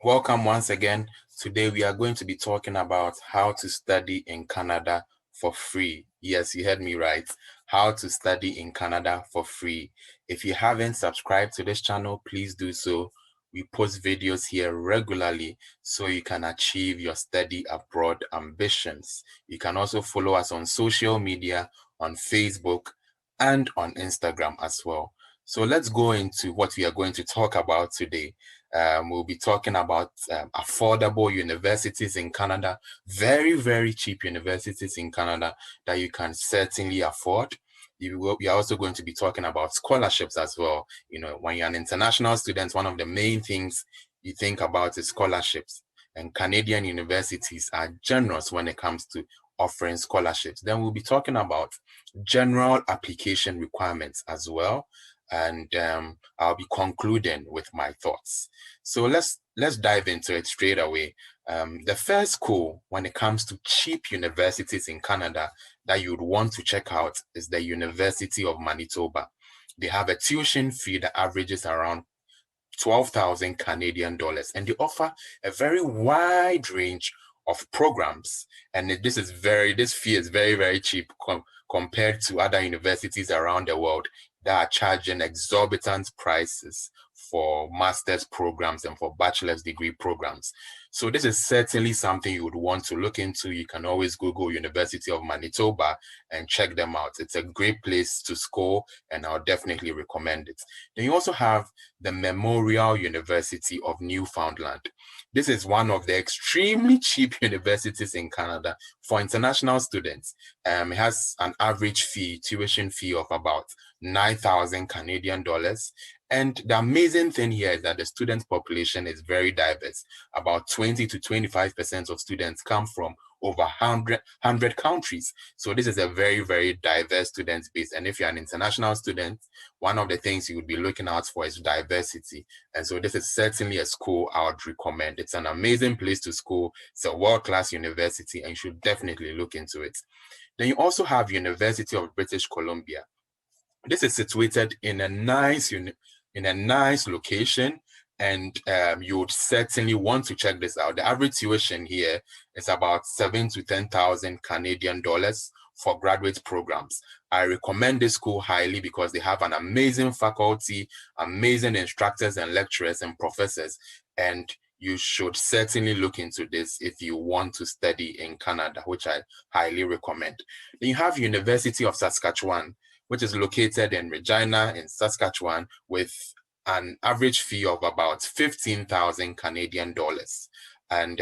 Welcome once again. Today we are going to be talking about how to study in Canada for free. Yes, you heard me right. How to study in Canada for free. If you haven't subscribed to this channel, please do so. We post videos here regularly so you can achieve your study abroad ambitions. You can also follow us on social media, on Facebook, and on Instagram as well. So let's go into what we are going to talk about today. We'll be talking about affordable universities in Canada, very, very cheap universities in Canada that you can certainly afford. We are also going to be talking about scholarships as well. You know, when you're an international student, one of the main things you think about is scholarships. And Canadian universities are generous when it comes to offering scholarships. Then we'll be talking about general application requirements as well. And I'll be concluding with my thoughts. So let's dive into it straight away. The first school when it comes to cheap universities in Canada that you would want to check out is the University of Manitoba. They have a tuition fee that averages around 12,000 Canadian dollars, and they offer a very wide range of programs. And this fee is very, very cheap compared to other universities around the world that are charging exorbitant prices for master's programs and for bachelor's degree programs. So this is certainly something you would want to look into. You can always Google University of Manitoba and check them out. It's a great place to score, and I'll definitely recommend it. Then you also have the Memorial University of Newfoundland. This is one of the extremely cheap universities in Canada for international students. It has an average tuition fee of about 9,000 Canadian dollars. And the amazing thing here is that the student population is very diverse. About 20 to 25% of students come from over 100 countries. So this is a very, very diverse student base. And if you're an international student, one of the things you would be looking out for is diversity. And so this is certainly a school I would recommend. It's an amazing place to school. It's a world-class university, and you should definitely look into it. Then you also have University of British Columbia. This is situated in a nice location, and you would certainly want to check this out. The average tuition here is about 7,000 to 10,000 Canadian dollars for graduate programs. I recommend this school highly because they have an amazing faculty, amazing instructors and lecturers and professors, and you should certainly look into this if you want to study in Canada, which I highly recommend. Then you have University of Saskatchewan, which is located in Regina in Saskatchewan, with an average fee of about 15,000 Canadian dollars. And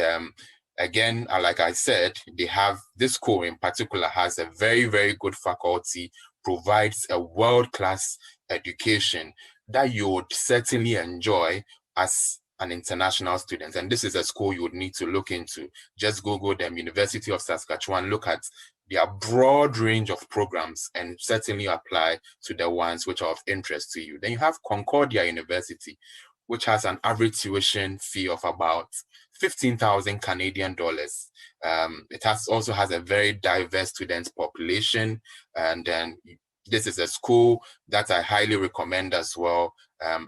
again, like I said, they have this school in particular has a very, very good faculty, provides a world-class education that you would certainly enjoy as an international student. And this is a school you would need to look into. Just Google them, University of Saskatchewan, look at their broad range of programs and certainly apply to the ones which are of interest to you. Then you have Concordia University, which has an average tuition fee of about 15,000 Canadian dollars. It also has a very diverse student population, and then this is a school that I highly recommend as well.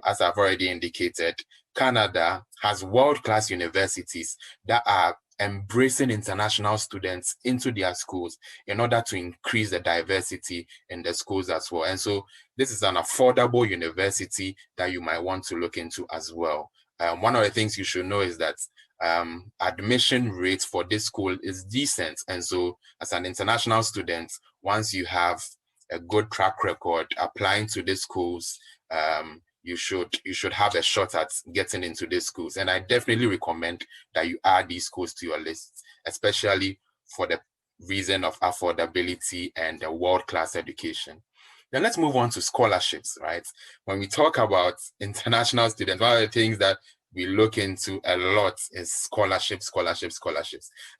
As I've already indicated, Canada has world-class universities that are embracing international students into their schools in order to increase the diversity in the schools as well. And so this is an affordable university that you might want to look into as well. One of the things you should know is that admission rates for this school is decent. And so as an international student, once you have a good track record applying to these schools, you should have a shot at getting into these schools. And I definitely recommend that you add these schools to your list, especially for the reason of affordability and the world-class education. Then let's move on to scholarships, right? When we talk about international students, one of the things that we look into a lot is scholarships.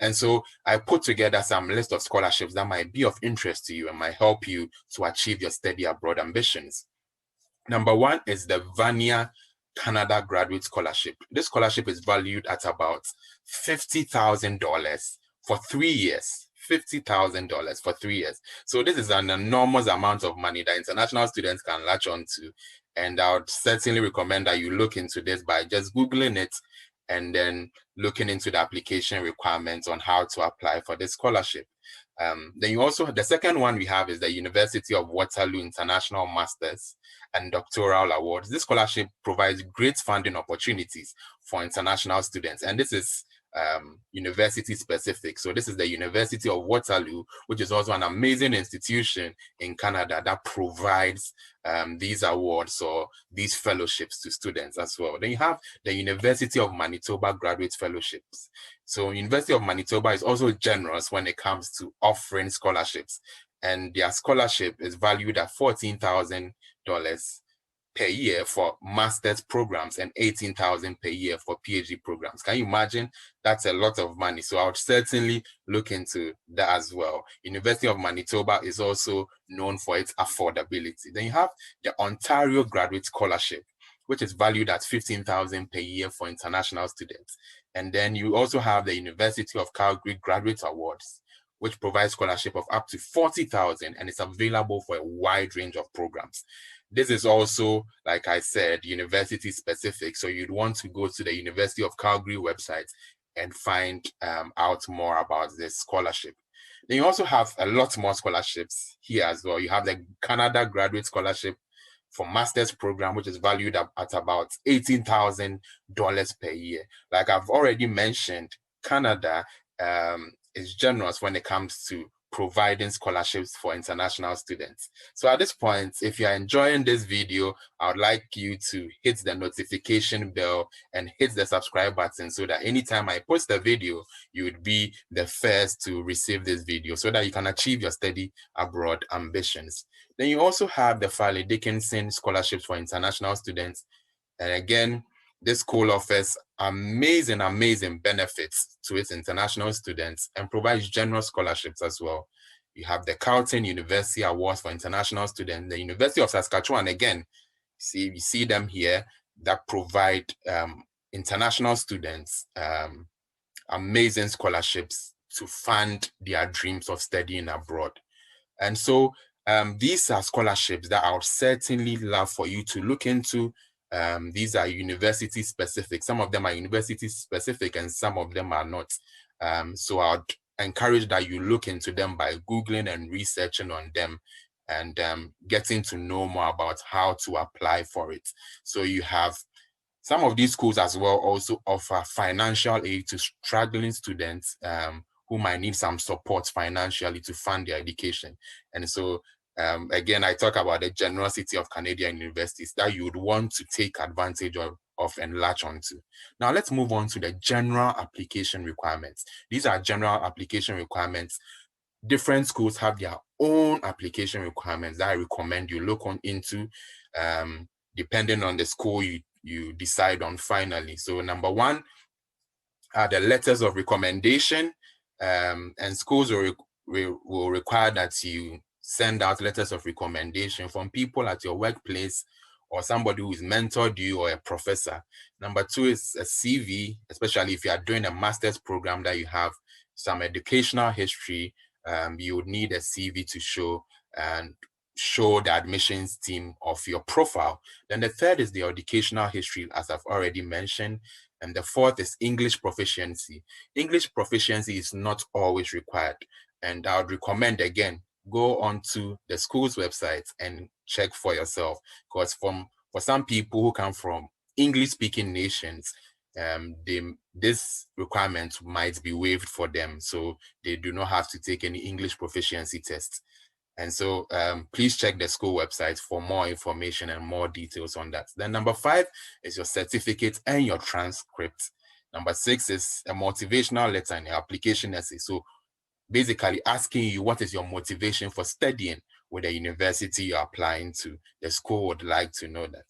And so I put together some list of scholarships that might be of interest to you and might help you to achieve your study abroad ambitions. Number one is the Vania Canada Graduate Scholarship. This scholarship is valued at about $50,000 for 3 years. $50,000 for 3 years. So this is an enormous amount of money that international students can latch onto. And I would certainly recommend that you look into this by just Googling it and then looking into the application requirements on how to apply for the scholarship. Then you also, the second one we have is the University of Waterloo International Masters and Doctoral Awards. This scholarship provides great funding opportunities for international students, and this is university specific. So this is the University of Waterloo, which is also an amazing institution in Canada that provides these awards or these fellowships to students as well. Then you have the University of Manitoba Graduate Fellowships. So University of Manitoba is also generous when it comes to offering scholarships, and their scholarship is valued at $14,000 per year for master's programs and $18,000 per year for PhD programs. Can you imagine? That's a lot of money. So I would certainly look into that as well. University of Manitoba is also known for its affordability. Then you have the Ontario Graduate Scholarship, which is valued at $15,000 per year for international students. And then you also have the University of Calgary Graduate Awards, which provides scholarship of up to $40,000 and it's available for a wide range of programs. This is also, like I said, university specific. So you'd want to go to the University of Calgary website and find out more about this scholarship. Then you also have a lot more scholarships here as well. You have the Canada Graduate Scholarship for master's program, which is valued at about $18,000 per year. Like I've already mentioned, Canada is generous when it comes to providing scholarships for international students. So at this point, if you're enjoying this video, I would like you to hit the notification bell and hit the subscribe button so that anytime I post a video, you would be the first to receive this video so that you can achieve your study abroad ambitions. Then you also have the Farley Dickinson scholarships for international students. And again, this school offers amazing benefits to its international students and provides generous scholarships as well. You have the Carleton University Awards for international students, the University of Saskatchewan, again, you see them here, that provide international students amazing scholarships to fund their dreams of studying abroad. And so these are scholarships that I would certainly love for you to look into. These are university specific. Some of them are university specific and some of them are not. So I'd encourage that you look into them by Googling and researching on them and getting to know more about how to apply for it. So you have some of these schools as well also offer financial aid to struggling students who might need some support financially to fund their education. And so again, I talk about the generosity of Canadian universities that you would want to take advantage of and latch onto. Now let's move on to the general application requirements. These are general application requirements. Different schools have their own application requirements that I recommend you look into depending on the school you decide on finally. So number one are the letters of recommendation, and schools will require that you send out letters of recommendation from people at your workplace or somebody who's mentored you or a professor. Number two is a CV, especially if you are doing a master's program that you have some educational history, you would need a CV to show the admissions team of your profile. Then the third is the educational history, as I've already mentioned. And the fourth is English proficiency. English proficiency is not always required. And I would recommend, again, go onto the school's website and check for yourself. Because for some people who come from English-speaking nations, this requirement might be waived for them. So they do not have to take any English proficiency test. And so please check the school website for more information and more details on that. Then number five is your certificate and your transcript. Number six is a motivational letter and an application essay. So basically asking you what is your motivation for studying with the university you're applying to. The school would like to know that.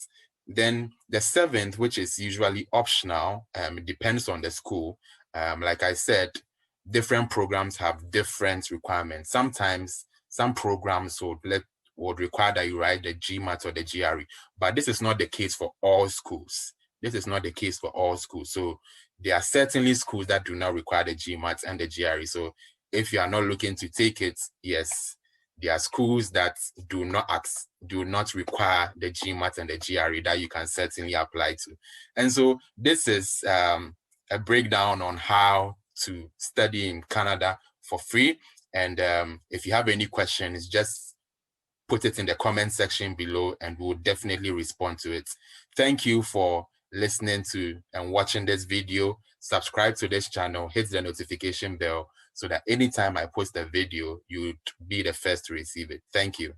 Then the seventh, which is usually optional, it depends on the school. Like I said, different programs have different requirements. Sometimes some programs would require that you write the GMAT or the GRE, but this is not the case for all schools. This is not the case for all schools. So there are certainly schools that do not require the GMAT and the GRE. So if you are not looking to take it, yes, there are schools that do not require the GMAT and the GRE that you can certainly apply to. And so this is a breakdown on how to study in Canada for free. And if you have any questions, just put it in the comment section below and we'll definitely respond to it. Thank you for listening to and watching this video. Subscribe to this channel, hit the notification bell so that anytime I post a video, you'd be the first to receive it. Thank you.